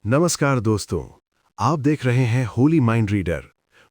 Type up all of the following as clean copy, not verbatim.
नमस्कार दोस्तों। आप देख रहे हैं होली माइंड रीडर,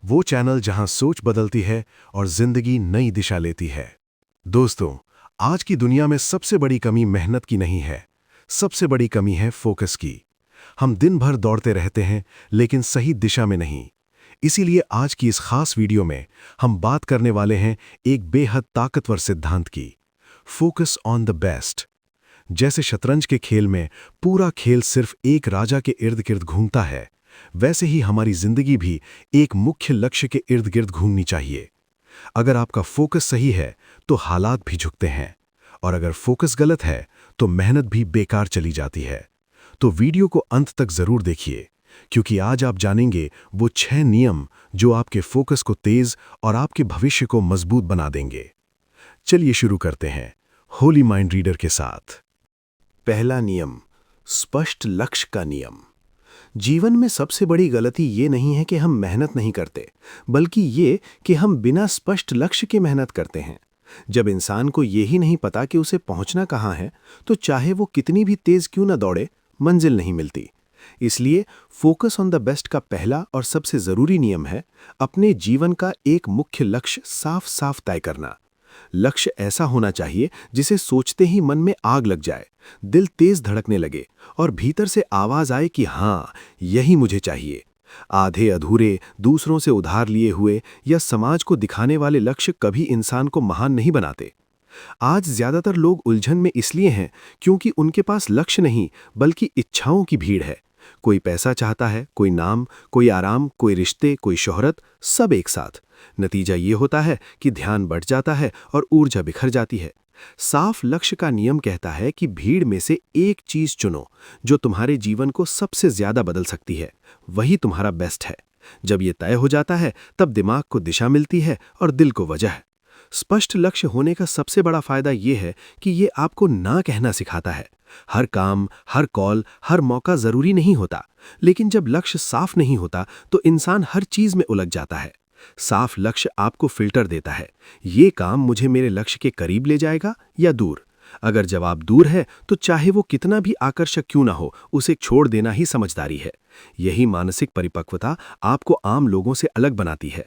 वो चैनल जहां सोच बदलती है और जिंदगी नई दिशा लेती है। दोस्तों, आज की दुनिया में सबसे बड़ी कमी मेहनत की नहीं है, सबसे बड़ी कमी है फोकस की। हम दिन भर दौड़ते रहते हैं लेकिन सही दिशा में नहीं। इसीलिए आज की इस खास वीडियो में हम बात करने वाले हैं एक बेहद ताकतवर सिद्धांत की, फोकस ऑन द बेस्ट। जैसे शतरंज के खेल में पूरा खेल सिर्फ एक राजा के इर्द गिर्द घूमता है, वैसे ही हमारी जिंदगी भी एक मुख्य लक्ष्य के इर्द गिर्द घूमनी चाहिए। अगर आपका फोकस सही है तो हालात भी झुकते हैं, और अगर फोकस गलत है तो मेहनत भी बेकार चली जाती है। तो वीडियो को अंत तक जरूर देखिए, क्योंकि आज आप जानेंगे वो 6 नियम जो आपके फोकस को तेज और आपके भविष्य को मजबूत बना देंगे। चलिए शुरू करते हैं होली माइंड रीडर के साथ। पहला नियम, स्पष्ट लक्ष्य का नियम। जीवन में सबसे बड़ी गलती ये नहीं है कि हम मेहनत नहीं करते, बल्कि ये कि हम बिना स्पष्ट लक्ष्य के मेहनत करते हैं। जब इंसान को ये ही नहीं पता कि उसे पहुंचना कहाँ है, तो चाहे वो कितनी भी तेज क्यों न दौड़े, मंजिल नहीं मिलती। इसलिए फोकस ऑन द बेस्ट का पहला और सबसे जरूरी नियम है अपने जीवन का एक मुख्य लक्ष्य साफ साफ तय करना। लक्ष्य ऐसा होना चाहिए जिसे सोचते ही मन में आग लग जाए, दिल तेज धड़कने लगे और भीतर से आवाज आए कि हाँ, यही मुझे चाहिए। आधे अधूरे, दूसरों से उधार लिए हुए या समाज को दिखाने वाले लक्ष्य कभी इंसान को महान नहीं बनाते। आज ज्यादातर लोग उलझन में इसलिए हैं क्योंकि उनके पास लक्ष्य नहीं, बल्कि इच्छाओं की भीड़ है। कोई पैसा चाहता है, कोई नाम, कोई आराम, कोई रिश्ते, कोई शोहरत, सब एक साथ। नतीजा ये होता है कि ध्यान बढ़ जाता है और ऊर्जा बिखर जाती है। साफ लक्ष्य का नियम कहता है कि भीड़ में से एक चीज चुनो जो तुम्हारे जीवन को सबसे ज्यादा बदल सकती है। वही तुम्हारा बेस्ट है। जब ये तय हो जाता है, तब दिमाग को दिशा मिलती है और दिल को वजह। स्पष्ट लक्ष्य होने का सबसे बड़ा फायदा यह है कि ये आपको ना कहना सिखाता है। हर काम, हर कॉल, हर मौका जरूरी नहीं होता, लेकिन जब लक्ष्य साफ नहीं होता तो इंसान हर चीज में उलझ जाता है। साफ लक्ष्य आपको फिल्टर देता है, ये काम मुझे मेरे लक्ष्य के करीब ले जाएगा या दूर। अगर जवाब दूर है तो चाहे वो कितना भी आकर्षक क्यों ना हो, उसे छोड़ देना ही समझदारी है। यही मानसिक परिपक्वता आपको आम लोगों से अलग बनाती है।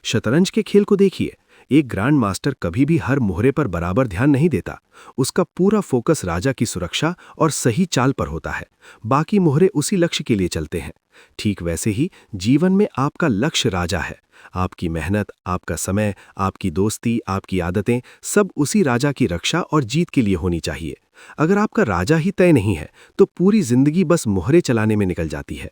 शतरंज के खेल को देखिए, एक ग्रैंड मास्टर कभी भी हर मोहरे पर बराबर ध्यान नहीं देता। उसका पूरा फोकस राजा की सुरक्षा और सही चाल पर होता है। बाकी मोहरे उसी लक्ष्य के लिए चलते हैं। ठीक वैसे ही जीवन में आपका लक्ष्य राजा है। आपकी मेहनत, आपका समय, आपकी दोस्ती, आपकी आदतें, सब उसी राजा की रक्षा और जीत के लिए होनी चाहिए। अगर आपका राजा ही तय नहीं है तो पूरी जिंदगी बस मोहरे चलाने में निकल जाती है।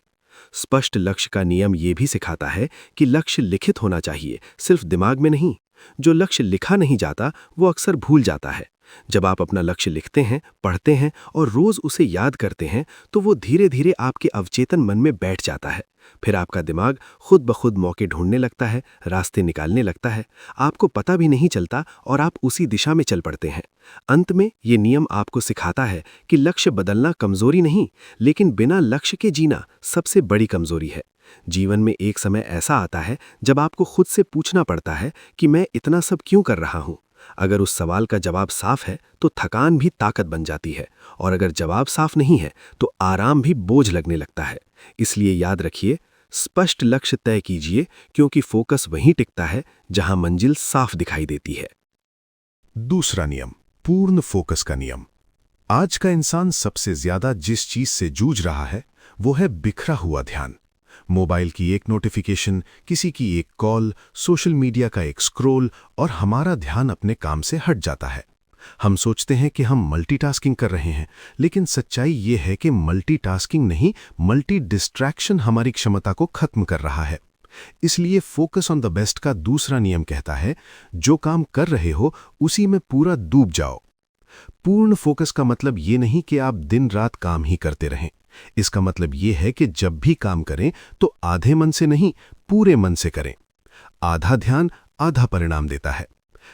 स्पष्ट लक्ष्य का नियम यह भी सिखाता है कि लक्ष्य लिखित होना चाहिए, सिर्फ दिमाग में नहीं। जो लक्ष्य लिखा नहीं जाता वो अक्सर भूल जाता है। जब आप अपना लक्ष्य लिखते हैं, पढ़ते हैं और रोज उसे याद करते हैं, तो वो धीरे धीरे आपके अवचेतन मन में बैठ जाता है। फिर आपका दिमाग खुद ब खुद मौके ढूंढने लगता है, रास्ते निकालने लगता है। आपको पता भी नहीं चलता और आप उसी दिशा में चल पड़ते हैं। अंत में ये नियम आपको सिखाता है कि लक्ष्य बदलना कमजोरी नहीं, लेकिन बिना लक्ष्य के जीना सबसे बड़ी कमजोरी है। जीवन में एक समय ऐसा आता है जब आपको खुद से पूछना पड़ता है कि मैं इतना सब क्यों कर रहा हूं। अगर उस सवाल का जवाब साफ है तो थकान भी ताकत बन जाती है, और अगर जवाब साफ नहीं है तो आराम भी बोझ लगने लगता है। इसलिए याद रखिए, स्पष्ट लक्ष्य तय कीजिए, क्योंकि फोकस वहीं टिकता है जहां मंजिल साफ दिखाई देती है। दूसरा नियम, पूर्ण फोकस का नियम। आज का इंसान सबसे ज्यादा जिस चीज से जूझ रहा है वो है बिखरा हुआ ध्यान। मोबाइल की एक नोटिफिकेशन, किसी की एक कॉल, सोशल मीडिया का एक स्क्रॉल, और हमारा ध्यान अपने काम से हट जाता है। हम सोचते हैं कि हम मल्टीटास्किंग कर रहे हैं, लेकिन सच्चाई ये है कि मल्टीटास्किंग नहीं, मल्टी डिस्ट्रैक्शन हमारी क्षमता को खत्म कर रहा है। इसलिए फोकस ऑन द बेस्ट का दूसरा नियम कहता है, जो काम कर रहे हो उसी में पूरा डूब जाओ। पूर्ण फोकस का मतलब ये नहीं कि आप दिन रात काम ही करते रहें। इसका मतलब ये है कि जब भी काम करें तो आधे मन से नहीं, पूरे मन से करें। आधा ध्यान आधा परिणाम देता है।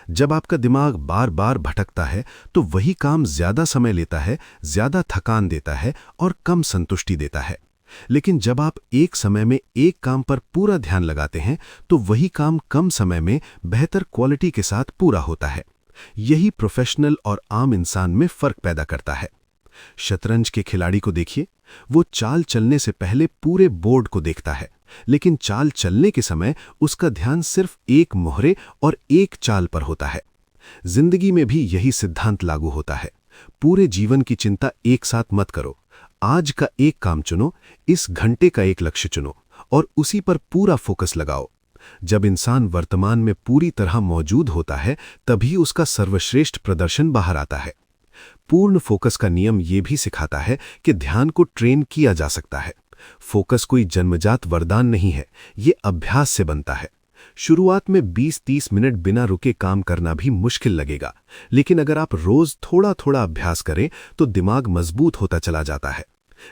जब आपका दिमाग बार बार भटकता है तो वही काम ज्यादा समय लेता है, ज्यादा थकान देता है और कम संतुष्टि देता है। लेकिन जब आप एक समय में एक काम पर पूरा ध्यान लगाते हैं तो वही काम कम समय में बेहतर क्वालिटी के साथ पूरा होता है। यही प्रोफेशनल और आम इंसान में फर्क पैदा करता है। शतरंज के खिलाड़ी को देखिए, वो चाल चलने से पहले पूरे बोर्ड को देखता है, लेकिन चाल चलने के समय उसका ध्यान सिर्फ एक मोहरे और एक चाल पर होता है। जिंदगी में भी यही सिद्धांत लागू होता है। पूरे जीवन की चिंता एक साथ मत करो। आज का एक काम चुनो, इस घंटे का एक लक्ष्य चुनो और उसी पर पूरा फोकस लगाओ। जब इंसान वर्तमान में पूरी तरह मौजूद होता है, तभी उसका सर्वश्रेष्ठ प्रदर्शन बाहर आता है। पूर्ण फोकस का नियम ये भी सिखाता है कि ध्यान को ट्रेन किया जा सकता है। फोकस कोई जन्मजात वरदान नहीं है, ये अभ्यास से बनता है। शुरुआत में 20-30 मिनट बिना रुके काम करना भी मुश्किल लगेगा, लेकिन अगर आप रोज थोड़ा थोड़ा अभ्यास करें तो दिमाग मजबूत होता चला जाता है।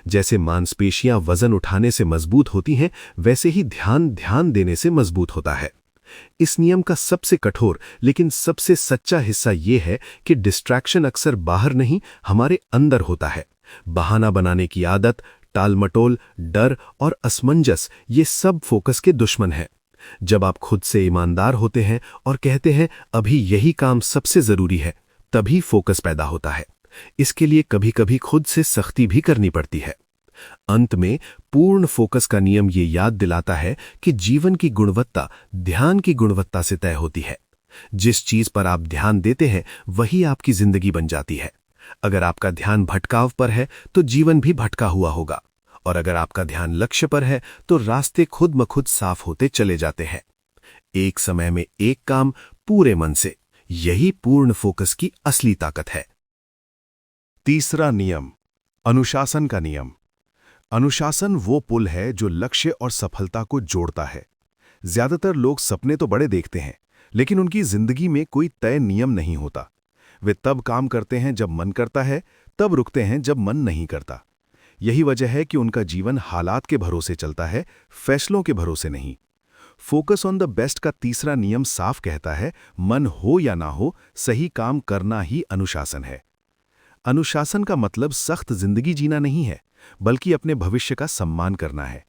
जैसे मांसपेशियां वजन उठाने से मजबूत होती हैं, वैसे ही ध्यान देने से मजबूत होता है। इस नियम का सबसे कठोर लेकिन सबसे सच्चा हिस्सा ये है कि डिस्ट्रैक्शन अक्सर बाहर नहीं, हमारे अंदर होता है। बहाना बनाने की आदत, टालमटोल, डर और असमंजस, ये सब फोकस के दुश्मन हैं। जब आप खुद से ईमानदार होते हैं और कहते हैं अभी यही काम सबसे जरूरी है, तभी फोकस पैदा होता है। इसके लिए कभी-कभी खुद से सख्ती भी करनी पड़ती है। अंत में पूर्ण फोकस का नियम ये याद दिलाता है कि जीवन की गुणवत्ता ध्यान की गुणवत्ता से तय होती है। जिस चीज पर आप ध्यान देते हैं, वही आपकी जिंदगी बन जाती है। अगर आपका ध्यान भटकाव पर है, तो जीवन भी भटका हुआ होगा, और अगर आपका ध्यान लक्ष्य पर है, तो रास्ते खुद ब खुद साफ होते चले जाते हैं। एक समय में एक काम पूरे मन से, यही पूर्ण फोकस की असली ताकत है। तीसरा नियम, अनुशासन का नियम। अनुशासन वो पुल है जो लक्ष्य और सफलता को जोड़ता है। ज्यादातर लोग सपने तो बड़े देखते हैं, लेकिन उनकी जिंदगी में कोई तय नियम नहीं होता। वे तब काम करते हैं जब मन करता है, तब रुकते हैं जब मन नहीं करता। यही वजह है कि उनका जीवन हालात के भरोसे चलता है, फैसलों के भरोसे नहीं। फोकस ऑन द बेस्ट का तीसरा नियम साफ कहता है, मन हो या ना हो, सही काम करना ही अनुशासन है। अनुशासन का मतलब सख्त जिंदगी जीना नहीं है, बल्कि अपने भविष्य का सम्मान करना है।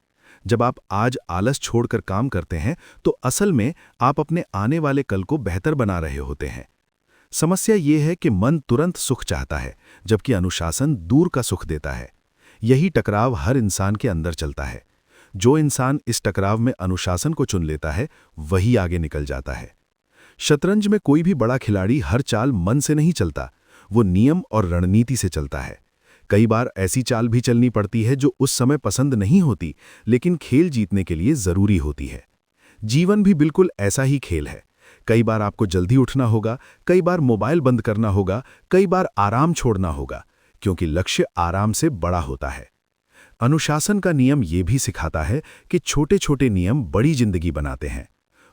जब आप आज आलस छोड़कर काम करते हैं, तो असल में आप अपने आने वाले कल को बेहतर बना रहे होते हैं। समस्या ये है कि मन तुरंत सुख चाहता है, जबकि अनुशासन दूर का सुख देता है। यही टकराव हर इंसान के अंदर चलता है। जो इंसान इस टकराव में अनुशासन को चुन लेता है, वही आगे निकल जाता है। शतरंज में कोई भी बड़ा खिलाड़ी हर चाल मन से नहीं चलता, वो नियम और रणनीति से चलता है। कई बार ऐसी चाल भी चलनी पड़ती है जो उस समय पसंद नहीं होती, लेकिन खेल जीतने के लिए जरूरी होती है। जीवन भी बिल्कुल ऐसा ही खेल है। कई बार आपको जल्दी उठना होगा, कई बार मोबाइल बंद करना होगा, कई बार आराम छोड़ना होगा, क्योंकि लक्ष्य आराम से बड़ा होता है। अनुशासन का नियम ये भी सिखाता है कि छोटे छोटे नियम बड़ी जिंदगी बनाते हैं।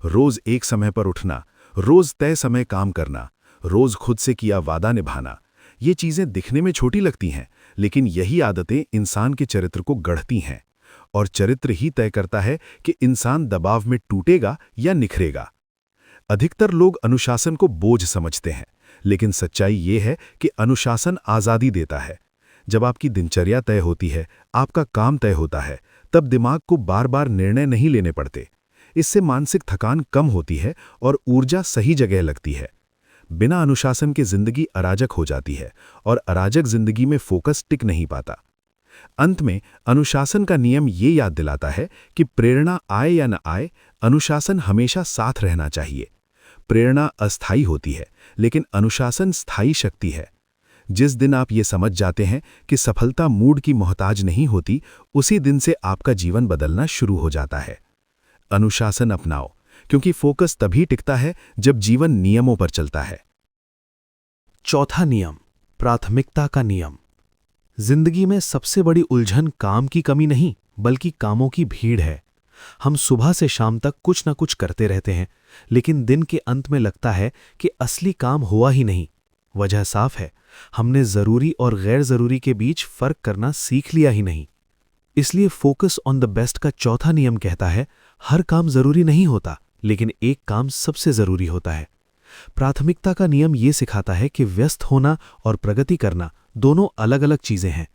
रोज एक समय पर उठना, रोज तय समय काम करना, रोज खुद से किया वादा निभाना, ये चीजें दिखने में छोटी लगती हैं, लेकिन यही आदतें इंसान के चरित्र को गढ़ती हैं, और चरित्र ही तय करता है कि इंसान दबाव में टूटेगा या निखरेगा। अधिकतर लोग अनुशासन को बोझ समझते हैं, लेकिन सच्चाई ये है कि अनुशासन आज़ादी देता है। जब आपकी दिनचर्या तय होती है, आपका काम तय होता है, तब दिमाग को बार बार निर्णय नहीं लेने पड़ते। इससे मानसिक थकान कम होती है और ऊर्जा सही जगह लगती है। बिना अनुशासन के जिंदगी अराजक हो जाती है, और अराजक जिंदगी में फोकस टिक नहीं पाता। अंत में अनुशासन का नियम ये याद दिलाता है कि प्रेरणा आए या न आए, अनुशासन हमेशा साथ रहना चाहिए। प्रेरणा अस्थायी होती है, लेकिन अनुशासन स्थायी शक्ति है। जिस दिन आप ये समझ जाते हैं कि सफलता मूड की मोहताज नहीं होती, उसी दिन से आपका जीवन बदलना शुरू हो जाता है। अनुशासन अपनाओ, क्योंकि फोकस तभी टिकता है जब जीवन नियमों पर चलता है। चौथा नियम, प्राथमिकता का नियम। जिंदगी में सबसे बड़ी उलझन काम की कमी नहीं, बल्कि कामों की भीड़ है। हम सुबह से शाम तक कुछ न कुछ करते रहते हैं, लेकिन दिन के अंत में लगता है कि असली काम हुआ ही नहीं। वजह साफ है, हमने जरूरी और गैर जरूरी के बीच फर्क करना सीख लिया ही नहीं। इसलिए फोकस ऑन द बेस्ट का चौथा नियम कहता है, हर काम जरूरी नहीं होता, लेकिन एक काम सबसे जरूरी होता है। प्राथमिकता का नियम ये सिखाता है कि व्यस्त होना और प्रगति करना दोनों अलग अलग चीजें हैं।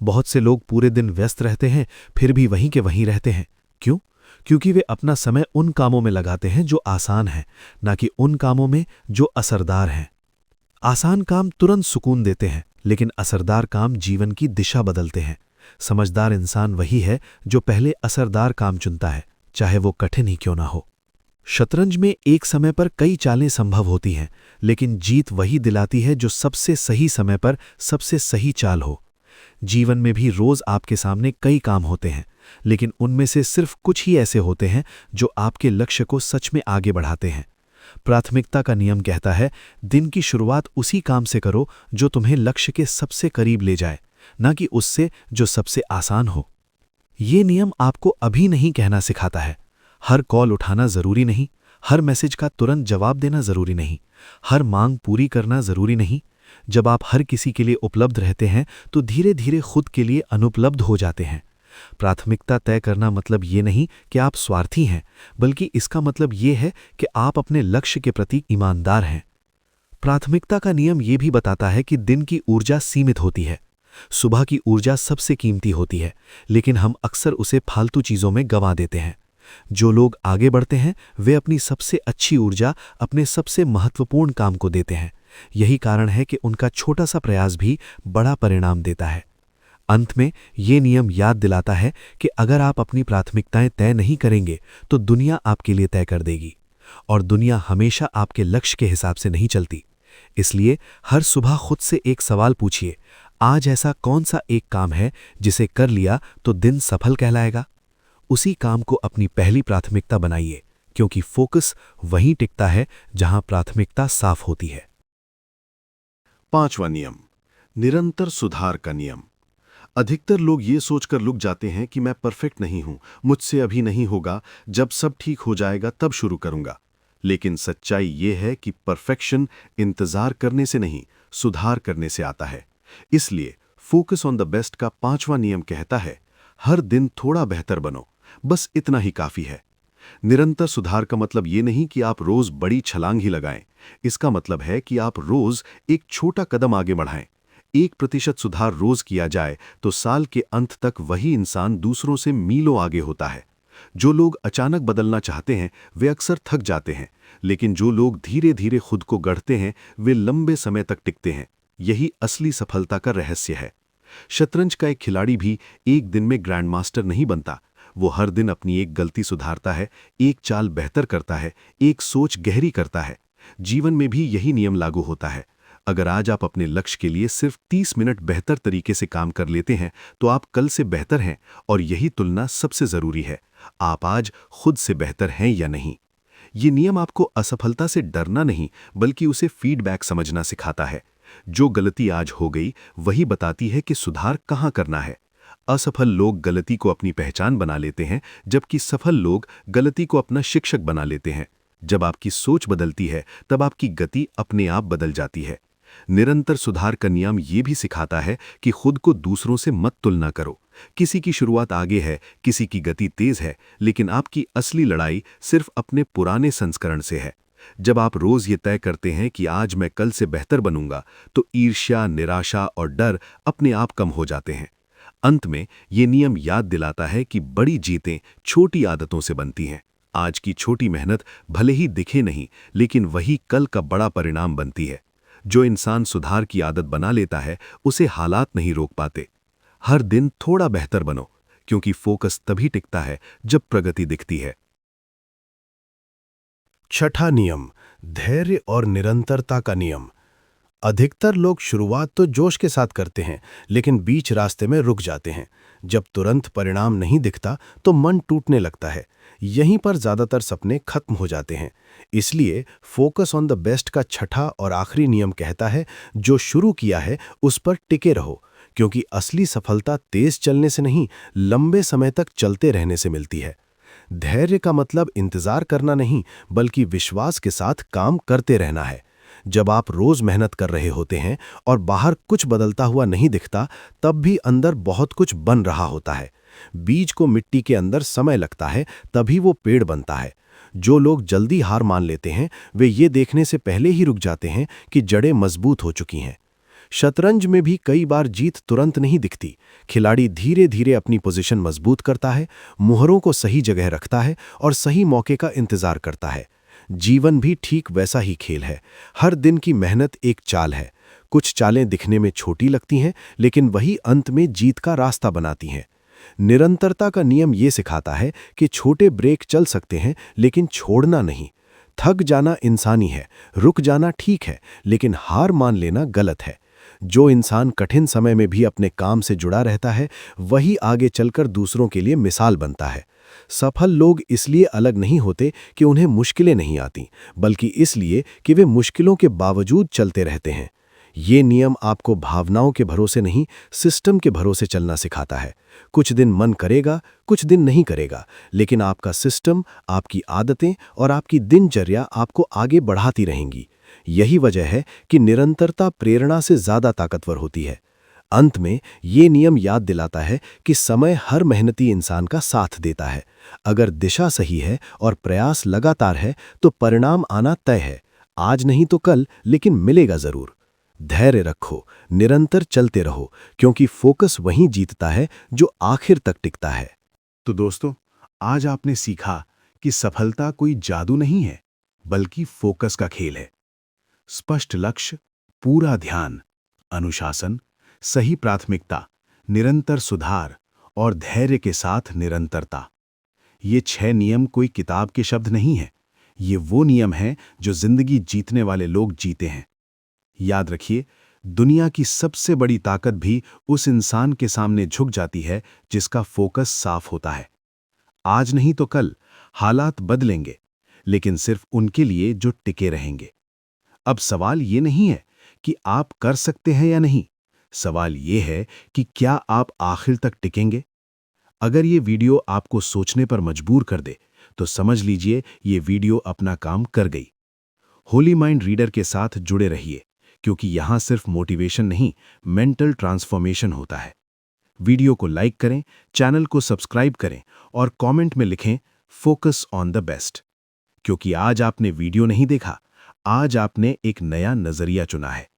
बहुत से लोग पूरे दिन व्यस्त रहते हैं, फिर भी वहीं के वहीं रहते हैं। क्यों? क्योंकि वे अपना समय उन कामों में लगाते हैं जो आसान हैं, ना कि उन कामों में जो असरदार हैं। आसान काम तुरंत सुकून देते हैं, लेकिन असरदार काम जीवन की दिशा बदलते हैं। समझदार इंसान वही है जो पहले असरदार काम चुनता है, चाहे वो कठिन ही क्यों ना हो। शतरंज में एक समय पर कई चालें संभव होती हैं, लेकिन जीत वही दिलाती है जो सबसे सही समय पर सबसे सही चाल हो। जीवन में भी रोज आपके सामने कई काम होते हैं, लेकिन उनमें से सिर्फ कुछ ही ऐसे होते हैं जो आपके लक्ष्य को सच में आगे बढ़ाते हैं। प्राथमिकता का नियम कहता है, दिन की शुरुआत उसी काम से करो जो तुम्हें लक्ष्य के सबसे करीब ले जाए, न कि उससे जो सबसे आसान हो। ये नियम आपको अभी नहीं कहना सिखाता है, हर कॉल उठाना जरूरी नहीं, हर मैसेज का तुरंत जवाब देना जरूरी नहीं, हर मांग पूरी करना जरूरी नहीं। जब आप हर किसी के लिए उपलब्ध रहते हैं तो धीरे धीरे खुद के लिए अनुपलब्ध हो जाते हैं। प्राथमिकता तय करना मतलब ये नहीं कि आप स्वार्थी हैं, बल्कि इसका मतलब ये है कि आप अपने लक्ष्य के प्रति ईमानदार हैं। प्राथमिकता का नियम ये भी बताता है कि दिन की ऊर्जा सीमित होती है। सुबह की ऊर्जा सबसे कीमती होती है, लेकिन हम अक्सर उसे फालतू चीज़ों में गंवा देते हैं। जो लोग आगे बढ़ते हैं वे अपनी सबसे अच्छी ऊर्जा अपने सबसे महत्वपूर्ण काम को देते हैं। यही कारण है कि उनका छोटा सा प्रयास भी बड़ा परिणाम देता है। अंत में ये नियम याद दिलाता है कि अगर आप अपनी प्राथमिकताएं तय नहीं करेंगे तो दुनिया आपके लिए तय कर देगी, और दुनिया हमेशा आपके लक्ष्य के हिसाब से नहीं चलती। इसलिए हर सुबह खुद से एक सवाल पूछिए, आज ऐसा कौन सा एक काम है जिसे कर लिया तो दिन सफल कहलाएगा। उसी काम को अपनी पहली प्राथमिकता बनाइए, क्योंकि फोकस वहीं टिकता है जहां प्राथमिकता साफ होती है। 5वां नियम, निरंतर सुधार का नियम। अधिकतर लोग ये सोचकर रुक जाते हैं कि मैं परफेक्ट नहीं हूं, मुझसे अभी नहीं होगा, जब सब ठीक हो जाएगा तब शुरू करूंगा। लेकिन सच्चाई ये है कि परफेक्शन इंतजार करने से नहीं, सुधार करने से आता है। इसलिए फोकस ऑन द बेस्ट का 5वां नियम कहता है, हर दिन थोड़ा बेहतर बनो, बस इतना ही काफी है। निरंतर सुधार का मतलब ये नहीं कि आप रोज बड़ी छलांग ही लगाएं। इसका मतलब है कि आप रोज एक छोटा कदम आगे बढ़ाएं। 1% सुधार रोज किया जाए तो साल के अंत तक वही इंसान दूसरों से मीलों आगे होता है। जो लोग अचानक बदलना चाहते हैं वे अक्सर थक जाते हैं, लेकिन जो लोग धीरे धीरे खुद को गढ़ते हैं वे लंबे समय तक टिकते हैं। यही असली सफलता का रहस्य है। शतरंज का एक खिलाड़ी भी एक दिन में ग्रैंड मास्टर नहीं बनता। वो हर दिन अपनी एक गलती सुधारता है, एक चाल बेहतर करता है, एक सोच गहरी करता है। जीवन में भी यही नियम लागू होता है। अगर आज आप अपने लक्ष्य के लिए सिर्फ 30 मिनट बेहतर तरीके से काम कर लेते हैं तो आप कल से बेहतर हैं, और यही तुलना सबसे जरूरी है। आप आज खुद से बेहतर हैं या नहीं। ये नियम आपको असफलता से डरना नहीं, बल्कि उसे फीडबैक समझना सिखाता है। जो गलती आज हो गई वही बताती है कि सुधार कहाँ करना है। असफल लोग गलती को अपनी पहचान बना लेते हैं, जबकि सफल लोग गलती को अपना शिक्षक बना लेते हैं। जब आपकी सोच बदलती है तब आपकी गति अपने आप बदल जाती है। निरंतर सुधार का नियम ये भी सिखाता है कि खुद को दूसरों से मत तुलना करो। किसी की शुरुआत आगे है, किसी की गति तेज है, लेकिन आपकी असली लड़ाई सिर्फ अपने पुराने संस्करण से है। जब आप रोज ये तय करते हैं कि आज मैं कल से बेहतर बनूंगा, तो ईर्ष्या, निराशा और डर अपने आप कम हो जाते हैं। अंत में ये नियम याद दिलाता है कि बड़ी जीतें छोटी आदतों से बनती हैं। आज की छोटी मेहनत भले ही दिखे नहीं, लेकिन वही कल का बड़ा परिणाम बनती है। जो इंसान सुधार की आदत बना लेता है उसे हालात नहीं रोक पाते। हर दिन थोड़ा बेहतर बनो, क्योंकि फोकस तभी टिकता है जब प्रगति दिखती है। 6ठा नियम, धैर्य और निरंतरता का नियम। अधिकतर लोग शुरुआत तो जोश के साथ करते हैं, लेकिन बीच रास्ते में रुक जाते हैं। जब तुरंत परिणाम नहीं दिखता तो मन टूटने लगता है। यहीं पर ज्यादातर सपने खत्म हो जाते हैं। इसलिए फोकस ऑन द बेस्ट का 6ठा और आखिरी नियम कहता है, जो शुरू किया है उस पर टिके रहो, क्योंकि असली सफलता तेज चलने से नहीं, लंबे समय तक चलते रहने से मिलती है। धैर्य का मतलब इंतजार करना नहीं, बल्कि विश्वास के साथ काम करते रहना है। जब आप रोज मेहनत कर रहे होते हैं और बाहर कुछ बदलता हुआ नहीं दिखता, तब भी अंदर बहुत कुछ बन रहा होता है। बीज को मिट्टी के अंदर समय लगता है, तभी वो पेड़ बनता है। जो लोग जल्दी हार मान लेते हैं वे ये देखने से पहले ही रुक जाते हैं कि जड़ें मजबूत हो चुकी हैं। शतरंज में भी कई बार जीत तुरंत नहीं दिखती। खिलाड़ी धीरे धीरे अपनी पोजीशन मजबूत करता है, मुहरों को सही जगह रखता है और सही मौके का इंतजार करता है। जीवन भी ठीक वैसा ही खेल है। हर दिन की मेहनत एक चाल है। कुछ चालें दिखने में छोटी लगती हैं, लेकिन वही अंत में जीत का रास्ता बनाती हैं। निरंतरता का नियम ये सिखाता है कि छोटे ब्रेक चल सकते हैं, लेकिन छोड़ना नहीं। थक जाना इंसानी है, रुक जाना ठीक है, लेकिन हार मान लेना गलत है। जो इंसान कठिन समय में भी अपने काम से जुड़ा रहता है, वही आगे चलकर दूसरों के लिए मिसाल बनता है। सफल लोग इसलिए अलग नहीं होते कि उन्हें मुश्किलें नहीं आती, बल्कि इसलिए कि वे मुश्किलों के बावजूद चलते रहते हैं। ये नियम आपको भावनाओं के भरोसे नहीं, सिस्टम के भरोसे चलना सिखाता है। कुछ दिन मन करेगा, कुछ दिन नहीं करेगा, लेकिन आपका सिस्टम, आपकी आदतें और आपकी दिनचर्या आपको आगे बढ़ाती रहेंगी। यही वजह है कि निरंतरता प्रेरणा से ज्यादा ताकतवर होती है। अंत में ये नियम याद दिलाता है कि समय हर मेहनती इंसान का साथ देता है। अगर दिशा सही है और प्रयास लगातार है, तो परिणाम आना तय है। आज नहीं तो कल, लेकिन मिलेगा जरूर। धैर्य रखो, निरंतर चलते रहो, क्योंकि फोकस वहीं जीतता है जो आखिर तक टिकता है। तो दोस्तों, आज आपने सीखा कि सफलता कोई जादू नहीं है, बल्कि फोकस का खेल है। स्पष्ट लक्ष्य, पूरा ध्यान, अनुशासन, सही प्राथमिकता, निरंतर सुधार और धैर्य के साथ निरंतरता। ये 6 नियम कोई किताब के शब्द नहीं है। ये वो नियम हैं जो जिंदगी जीतने वाले लोग जीते हैं। याद रखिए, दुनिया की सबसे बड़ी ताकत भी उस इंसान के सामने झुक जाती है जिसका फोकस साफ होता है। आज नहीं तो कल हालात बदलेंगे, लेकिन सिर्फ उनके लिए जो टिके रहेंगे। अब सवाल ये नहीं है कि आप कर सकते हैं या नहीं, सवाल ये है कि क्या आप आखिर तक टिकेंगे। अगर ये वीडियो आपको सोचने पर मजबूर कर दे, तो समझ लीजिए ये वीडियो अपना काम कर गई। होली माइंड रीडर के साथ जुड़े रहिए, क्योंकि यहां सिर्फ मोटिवेशन नहीं, मेंटल ट्रांसफॉर्मेशन होता है। वीडियो को लाइक करें, चैनल को सब्सक्राइब करें और कमेंट में लिखें फोकस ऑन द बेस्ट। क्योंकि आज आपने वीडियो नहीं देखा, आज आपने एक नया नजरिया चुना है।